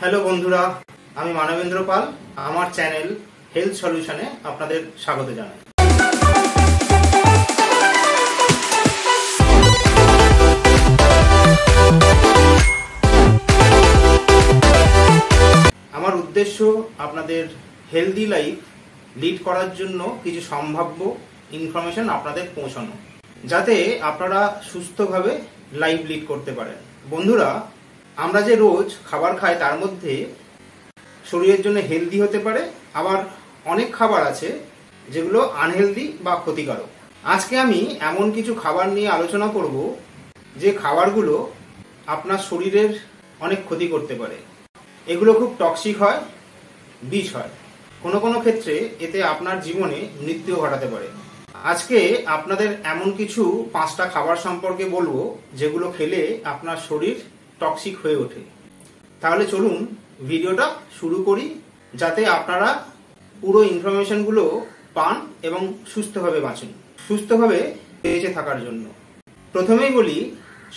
Hello বন্ধুরা, আমি মানবেন্দ্র পাল। আমার চ্যানেল হেলথ সলিউশনে আপনাদের স্বাগত জানাই। আমার উদ্দেশ্য আপনাদের হেলদি লাইফ লিড করার জন্য কিছু সম্ভাব্য ইনফরমেশন আপনাদের পৌঁছানো, যাতে আপনারা সুস্থভাবে লাইফ লিড করতে পারেন। বন্ধুরা, আমরা যে রোজ খাবার খাই তার মধ্যে শরীরের জন্য হেলদি হতে পারে, আবার অনেক খাবার আছে যেগুলো আনহেলদি বা ক্ষতিকারক। আজকে আমি এমন কিছু খাবার নিয়ে আলোচনা করব যে খাবারগুলো আপনার শরীরের অনেক ক্ষতি করতে পারে। এগুলো খুব টক্সিক হয়, বিষ হয়, কোনো কোনো ক্ষেত্রে এতে আপনার জীবনে মৃত্যু ঘটাতে পারে। আজকে আপনাদের এমন কিছু 5টা খাবার সম্পর্কে বলবো যেগুলো খেলে আপনার শরীর টক্সিক হয়ে ওঠে। তাহলে চলুন ভিডিওটা শুরু করি, যাতে আপনারা পুরো ইনফরমেশনগুলো পান এবং সুস্থভাবে বাঁচুন, সুস্থভাবে বেঁচে থাকার জন্য। প্রথমেই বলি,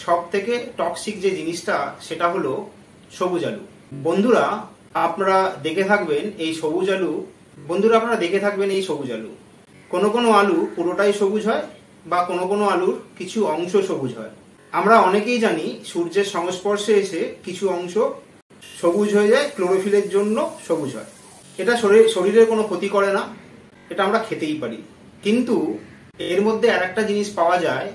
সব থেকে টক্সিক যে জিনিসটা সেটা হলো সবুজ আলু। বন্ধুরা, আপনারা দেখে থাকবেন এই সবুজ আলু। কোনো কোনো আলু পুরোটাই সবুজ হয় বা কোনো কোনো আলুর কিছু অংশ সবুজ হয়। আমরা অনেকেই জানি সূর্যের সংস্পর্শে এসে কিছু অংশ সবুজ হয়ে যায়, ক্লোরোফিলের জন্য সবুজ হয়। এটা শরীরের কোনো ক্ষতি করে না, এটা আমরা খেতেই পারি। কিন্তু এর মধ্যে আরেকটা জিনিস পাওয়া যায়,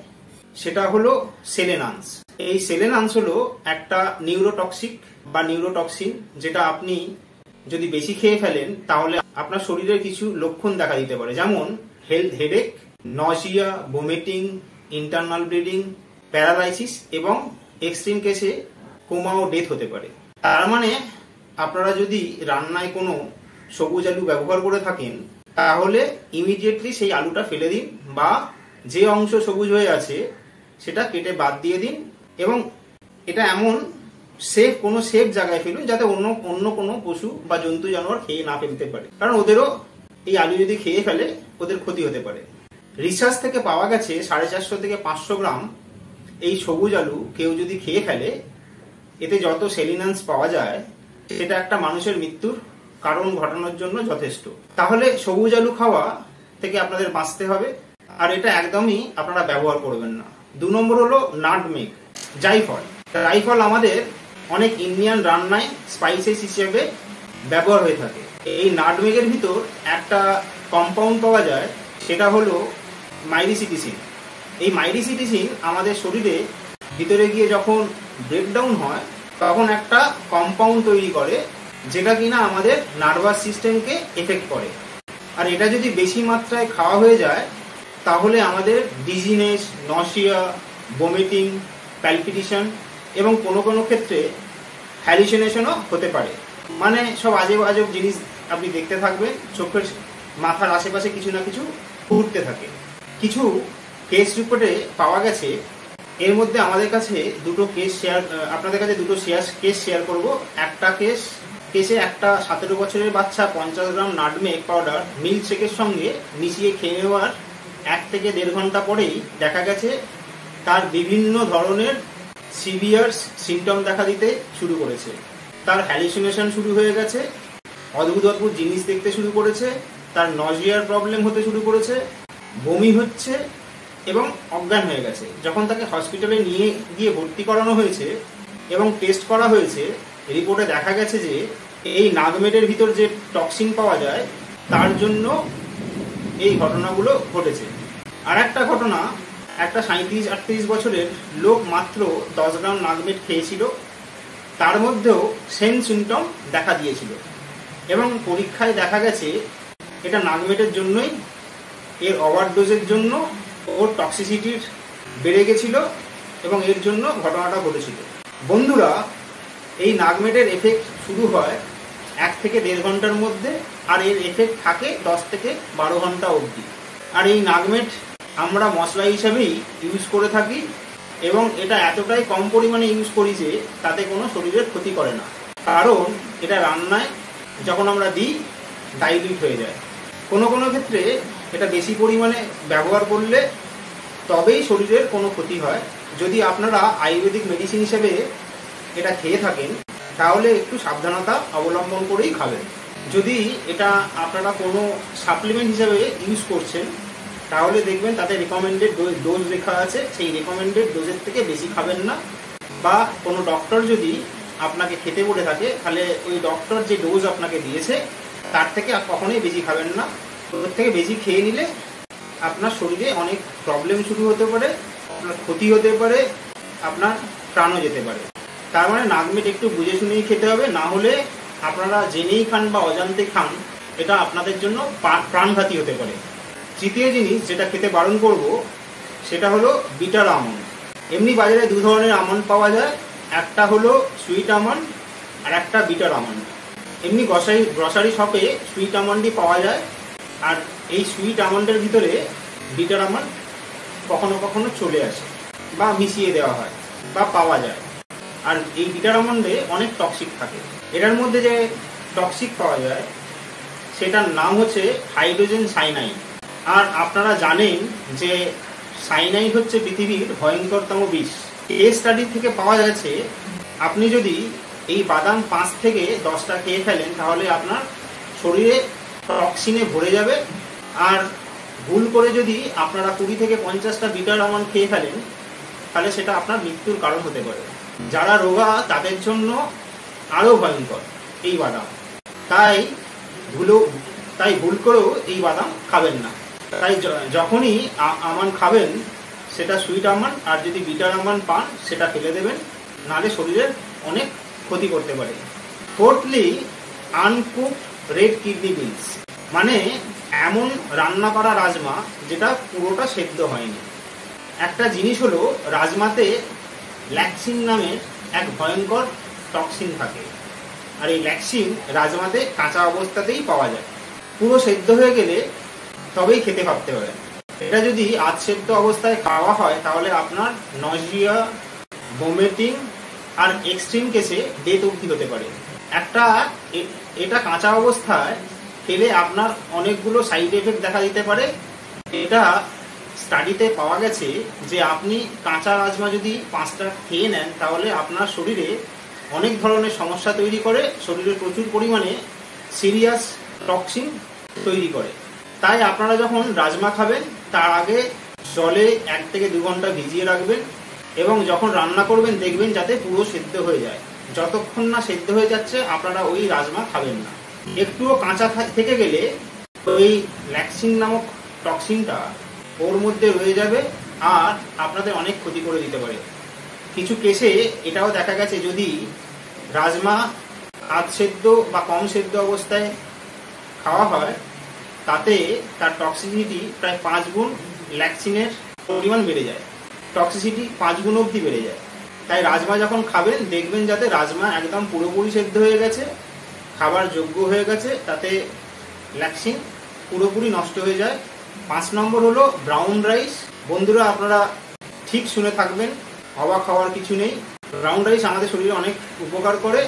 সেটা হলো সেলেনান্স। এই সেলেনান্স হলো একটা নিউরোটক্সিক বা নিউরোটক্সিন, যেটা আপনি যদি বেশি খেয়ে ফেলেন তাহলে আপনার শরীরের কিছু লক্ষণ দেখা দিতে পারে, যেমন headache, Nazia, vomiting, internal bleeding, paralysis এবং এক্সট্রিম কেসে কোমা ও ডেথ হতে পারে। তার মানে আপনারা যদি রান্নায় কোনো সবুজ আলু ব্যবহার করে থাকেন তাহলে ইমিডিয়েটলি সেই আলুটা ফেলে দিন, বা যে অংশ সবুজ হয়ে আছে সেটা কেটে বাদ দিয়ে দিন, এবং এটা এমন কোনো সেফ জায়গায় ফেলুন যাতে অন্য কোনো পশু বা জন্তু জানোয়ার খেয়ে না ফেলতে পারে, কারণ ওদেরও এই আলু যদি খেয়ে ফেলে ওদের ক্ষতি হতে পারে। রিসার্চ থেকে পাওয়া গেছে 450 থেকে 500 গ্রাম এই সবুজ আলু কেউ যদি খেয়ে ফেলে, এতে যত সেলিনান্স পাওয়া যায় সেটা একটা মানুষের মৃত্যুর কারণ ঘটানোর জন্য যথেষ্ট। তাহলে সবুজ আলু খাওয়া থেকে আপনাদের বাঁচতে হবে, আর এটা একদমই আপনারা ব্যবহার করবেন না। 2 নম্বর হলো নাটমেগ, জায়ফল আমাদের অনেক ইন্ডিয়ান রান্নায় স্পাইসেস হিসেবে ব্যবহার হয়ে থাকে। এই নাটমেগের ভিতর একটা কম্পাউন্ড পাওয়া যায়, সেটা হলো মাইরিসিটিসিন। এই মাইরিসিটিসিন আমাদের শরীরে ভিতরে গিয়ে যখন ব্রেকডাউন হয় তখন একটা কম্পাউন্ড তৈরি করে, যেটা কিনা আমাদের নার্ভাস সিস্টেমকে এফেক্ট করে। আর এটা যদি বেশি মাত্রায় খাওয়া হয়ে যায় তাহলে আমাদের ডিজিনেস, নসিয়া, ভমিটিং, প্যালপিটেশন এবং কোনো কোনো ক্ষেত্রে হ্যালুসিনেশনও হতে পারে। মানে সব আজব আজব জিনিস আপনি দেখতে থাকবেন, চোখের মাথার আশেপাশে কিছু না কিছু ঘুরতে থাকে। কিছু কেস রিপোর্টে পাওয়া গেছে, এর মধ্যে আপনাদের কাছে দুটো কেস শেয়ার করব। একটা কেসে একটা 17 বছরের বাচ্চা 50 গ্রাম নাটমেগ পাউডার মিল্ক শেকের সঙ্গে মিশিয়ে খেয়ে নেওয়ার 1 থেকে 1.5 ঘন্টা পরেই দেখা গেছে তার বিভিন্ন ধরনের সিভিয়ার সিমটম দেখা দিতে শুরু করেছে। তার হ্যালুসিনেশন শুরু হয়ে গেছে, অদ্ভুত অদ্ভুত জিনিস দেখতে শুরু করেছে, তার নজিয়ার প্রবলেম হতে শুরু করেছে, বমি হচ্ছে এবং অজ্ঞান হয়ে গেছে। যখন তাকে হসপিটালে নিয়ে গিয়ে ভর্তি করানো হয়েছে এবং টেস্ট করা হয়েছে, রিপোর্টে দেখা গেছে যে এই নাগমেটের ভিতর যে টক্সিন পাওয়া যায় তার জন্য এই ঘটনাগুলো ঘটেছে। আর একটা ঘটনা, একটা 37-38 বছরের লোক মাত্র 10 গ্রাম নাগমেট খেয়েছিল, তার মধ্যেও সেম সিমটম দেখা দিয়েছিল, এবং পরীক্ষায় দেখা গেছে এটা নাগমেটের জন্যই, এর ওভারডোজের জন্য ওর টক্সিসিটির বেড়ে গেছিল এবং এর জন্য ঘটনাটা ঘটেছিল। বন্ধুরা, এই নাগমেটের এফেক্ট শুরু হয় 1 থেকে 1.5 ঘন্টার মধ্যে, আর এর এফেক্ট থাকে 10 থেকে 12 ঘন্টা অবধি। আর এই নাগমেট আমরা মশলা হিসাবেই ইউজ করে থাকি, এবং এটা এতটাই কম পরিমাণে ইউজ করি যে তাতে কোনো শরীরের ক্ষতি করে না, কারণ এটা রান্নায় যখন আমরা দিই ডাইলিউট হয়ে যায়। কোনো কোনো ক্ষেত্রে এটা বেশি পরিমাণে ব্যবহার করলে তবেই শরীরের কোনো ক্ষতি হয়। যদি আপনারা আয়ুর্বেদিক মেডিসিন হিসেবে এটা খেয়ে থাকেন তাহলে একটু সাবধানতা অবলম্বন করেই খাবেন। যদি এটা আপনারা কোনো সাপ্লিমেন্ট হিসাবে ইউজ করছেন তাহলে দেখবেন তাতে রেকমেন্ডেড ডোজ লেখা আছে, সেই রেকমেন্ডেড ডোজের থেকে বেশি খাবেন না। বা কোনো ডক্টর যদি আপনাকে খেতে বলে থাকে তাহলে ওই ডক্টর যে ডোজ আপনাকে দিয়েছে তার থেকে কখনোই বেশি খাবেন না। ওর থেকে বেশি খেয়ে নিলে আপনার শরীরে অনেক প্রবলেম শুরু হতে পারে, আপনার ক্ষতি হতে পারে, আপনার প্রাণও যেতে পারে। তার মানে নাগমেট একটু বুঝে শুনেই খেতে হবে, না হলে আপনারা জেনেই খান বা অজান্তে খান, এটা আপনাদের জন্য প্রাণঘাতী হতে পারে। তৃতীয় জিনিস যেটা খেতে বারণ করব সেটা হলো বিটার আমন্ড। এমনি বাজারে দু ধরনের আমন্ড পাওয়া যায়, একটা হলো সুইট আমন্ড আর একটা বিটার আমন্ড। এমনি গ্রসারি শপে সুইট আমন্ডই পাওয়া যায়, আর এই সুইট আমন্ডের ভিতরে বিটার আমন্ড কখনো কখনো চলে আসে বা মিশিয়ে দেওয়া হয় বা পাওয়া যায়। আর এই বিটার আমন্ডে অনেক টক্সিক থাকে। এটার মধ্যে যে টক্সিক পাওয়া যায় সেটার নাম হচ্ছে হাইড্রোজেন সাইনাইড। আর আপনারা জানেন যে সাইনাইড হচ্ছে পৃথিবীর ভয়ঙ্করতম বিষ। এই স্টাডি থেকে পাওয়া গেছে আপনি যদি এই বাদাম 5 থেকে 10টা খেয়ে ফেলেন তাহলে আপনার শরীরে টক্সিনে ভরে যাবে। আর ভুল করে যদি আপনারা 20 থেকে 50টা বিটার আমন্ড খেয়ে ফেলেন তাহলে সেটা আপনার মৃত্যুর কারণ হতে পারে। যারা রোগা তাদের জন্য আরও ভয়ঙ্কর এই বাদাম। তাই ভুল করেও এই বাদাম খাবেন না। তাই যখনই আমন্ড খাবেন সেটা সুইট আমন্ড, আর যদি বিটার আমন্ড পান সেটা ফেলে দেবেন, নাহলে শরীরের অনেক ক্ষতি করতে পারে। Fourthly, uncooked red kidney beans, মানে এমন রান্না করা রাজমা যেটা পুরোটা সেদ্ধ হয়নি। একটা জিনিস হলো রাজমাতে ল্যাকসিন নামের এক ভয়ঙ্কর টক্সিন থাকে, আর এই ল্যাকসিন রাজমাতে কাঁচা অবস্থাতেই পাওয়া যায়। পুরো সেদ্ধ হয়ে গেলে তবেই খেতে ভাবতে পারেন। এটা যদি আধ সেদ্ধ অবস্থায় খাওয়া হয় তাহলে আপনার নজিয়া, ভমিটিং আর এক্সট্রিম কেসে ডেথ অবধি হতে পারে। এটা কাঁচা অবস্থায় খেলে আপনার অনেকগুলো সাইড এফেক্ট দেখা দিতে পারে। এটা স্টাডিতে পাওয়া গেছে যে আপনি কাঁচা রাজমা যদি 5টা খেয়ে নেন তাহলে আপনার শরীরে অনেক ধরনের সমস্যা তৈরি করে, শরীরে প্রচুর পরিমাণে সিরিয়াস টক্সিন তৈরি করে। তাই আপনারা যখন রাজমা খাবেন তার আগে জলে 1 থেকে 2 ঘন্টা ভিজিয়ে রাখবেন, এবং যখন রান্না করবেন দেখবেন যাতে পুরো সেদ্ধ হয়ে যায়। যতক্ষণ না সেদ্ধ হয়ে যাচ্ছে আপনারা ওই রাজমা খাবেন না। একটুও কাঁচা থেকে গেলে ওই ল্যাকসিন নামক টক্সিনটা ওর মধ্যে রয়ে যাবে আর আপনাদের অনেক ক্ষতি করে দিতে পারে। কিছু কেসে এটাও দেখা গেছে যদি রাজমা আধ সেদ্ধ বা কম সেদ্ধ অবস্থায় খাওয়া হয় তাতে তার টক্সিসিটি প্রায় 5 গুণ ল্যাকসিনের পরিমাণ বেড়ে যায়। টক্সিসিটি 5 গুণ অবধি বেড়ে যায়। তাই রাজমা যখন খাবেন দেখবেন যাতে রাজমা একদম পুরোপুরি সেদ্ধ হয়ে গেছে, খাবার যোগ্য হয়ে গেছে, তাতে ল্যাকসিন পুরোপুরি নষ্ট হয়ে যায়। 5 নম্বর হলো ব্রাউন রাইস। বন্ধুরা আপনারা ঠিক শুনে থাকবেন, অবাক হওয়ার কিছু নেই। ব্রাউন রাইস আমাদের শরীরে অনেক উপকার করে,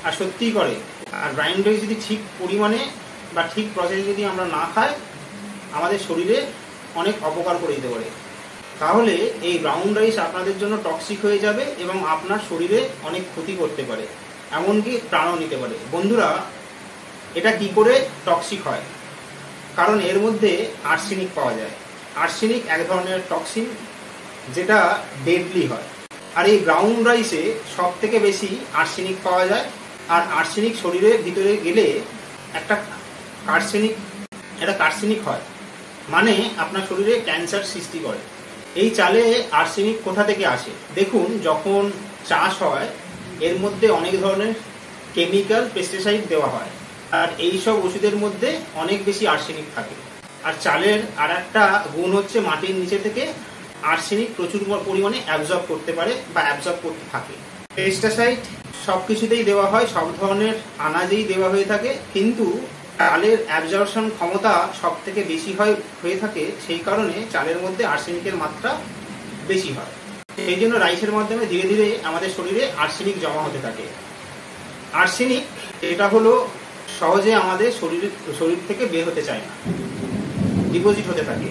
আর সত্যিই করে। আর ব্রাউন রাইস যদি ঠিক পরিমাণে বা ঠিক প্রসেসে যদি আমরা না খাই আমাদের শরীরে অনেক অপকার করে দিতে পারে। তাহলে এই ব্রাউন রাইস আপনাদের জন্য টক্সিক হয়ে যাবে এবং আপনার শরীরে অনেক ক্ষতি করতে পারে, এমনকি প্রাণও নিতে পারে। বন্ধুরা, এটা কি করে টক্সিক হয়? কারণ এর মধ্যে আর্সেনিক পাওয়া যায়। আর্সেনিক এক ধরনের টক্সিন যেটা ডেডলি হয়। আর এই ব্রাউন রাইসে সব থেকে বেশি আর্সেনিক পাওয়া যায়। আর আর্সেনিক শরীরের ভিতরে গেলে একটা কার্সেনিক হয়, মানে আপনার শরীরে ক্যান্সার সৃষ্টি করে। এই চালে আর্সেনিক কোথা থেকে আসে? দেখুন, যখন চাষ হয় এর মধ্যে অনেক ধরনের কেমিক্যাল, পেস্টিসাইড দেওয়া হয়, আর এই সব ওষুধের মধ্যে অনেক বেশি আর্সেনিক থাকে। আর চালের আর একটা গুণ হচ্ছে মাটির নিচে থেকে আর্সেনিক প্রচুর পরিমাণে অ্যাবজর্ব করতে পারে বা অ্যাবজর্ব করতে থাকে। পেস্টিসাইড সব কিছুতেই দেওয়া হয়, সব ধরনের আনাজেই দেওয়া হয়ে থাকে, কিন্তু চালের অ্যাবজর্পশন ক্ষমতা সব থেকে বেশি হয়ে থাকে। সেই কারণে চালের মধ্যে আর্সেনিকের মাত্রা বেশি হয়। সেই জন্য রাইসের মাধ্যমে ধীরে ধীরে আমাদের শরীরে আর্সেনিক জমা হতে থাকে। আর্সেনিক এটা হলো সহজে আমাদের শরীর থেকে বের হতে চায় না, ডিপোজিট হতে থাকে।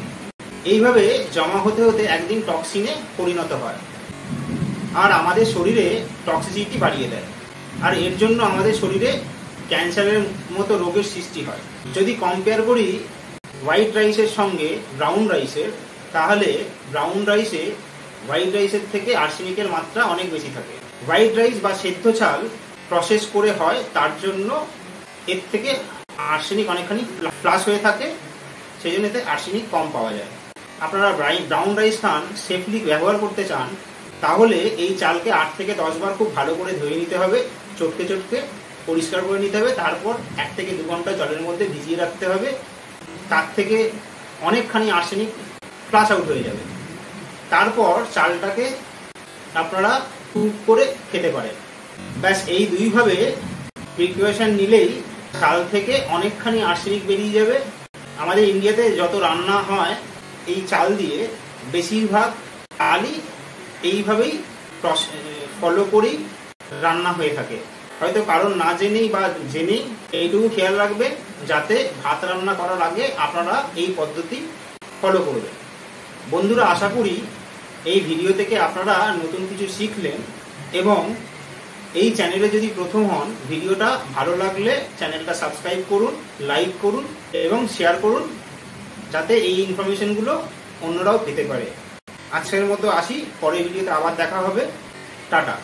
এইভাবে জমা হতে হতে একদিন টক্সিনে পরিণত হয় আর আমাদের শরীরে টক্সিসিটি বাড়িয়ে দেয়। আর এর জন্য আমাদের শরীরে ক্যান্সারের মতো রোগের সৃষ্টি হয়। যদি কম্পেয়ার করি হোয়াইট রাইসের সঙ্গে ব্রাউন রাইসের, তাহলে ব্রাউন রাইসে হোয়াইট রাইসের থেকে আর্সেনিকের মাত্রা অনেক বেশি থাকে। হোয়াইট রাইস বা সেদ্ধ চাল প্রসেস করে হয়, তার জন্য এর থেকে আর্সেনিক অনেকখানি ফ্লাশ হয়ে থাকে, সেই জন্য এতে আর্সেনিক কম পাওয়া যায়। আপনারা ব্রাউন রাইস খান, সেফলি ব্যবহার করতে চান, তাহলে এই চালকে 8 থেকে 10 বার খুব ভালো করে ধুয়ে নিতে হবে, চটকে চটকে পরিষ্কার করে নিতে হবে। তারপর 1 থেকে 2 ঘন্টা জলের মধ্যে ভিজিয়ে রাখতে হবে। তার থেকে অনেকখানি আর্সেনিক ফ্লাশ আউট হয়ে যাবে। তারপর চালটাকে আপনারা কুক করে খেতে পারেন। ব্যাস এই দুইভাবে প্রিপারেশন নিলেই চাল থেকে অনেকখানি আর্সেনিক বেরিয়ে যাবে। আমাদের ইন্ডিয়াতে যত রান্না হয় এই চাল দিয়ে, বেশিরভাগ চালই এইভাবেই ফলো করেই রান্না হয়ে থাকে। হয়তো কারণ না জেনেই বা জেনেই এইটুকু খেয়াল রাখবেন যাতে ভাত রান্না করার আগে আপনারা এই পদ্ধতি ফলো করবেন। বন্ধুরা, আশা করি এই ভিডিও থেকে আপনারা নতুন কিছু শিখলেন, এবং এই চ্যানেলে যদি প্রথম হন, ভিডিওটা ভালো লাগলে চ্যানেলটা সাবস্ক্রাইব করুন, লাইক করুন এবং শেয়ার করুন, যাতে এই ইনফরমেশনগুলো অন্যরাও পেতে পারে। আজকের মতো আসি, পরের ভিডিওতে আবার দেখা হবে। টাটা।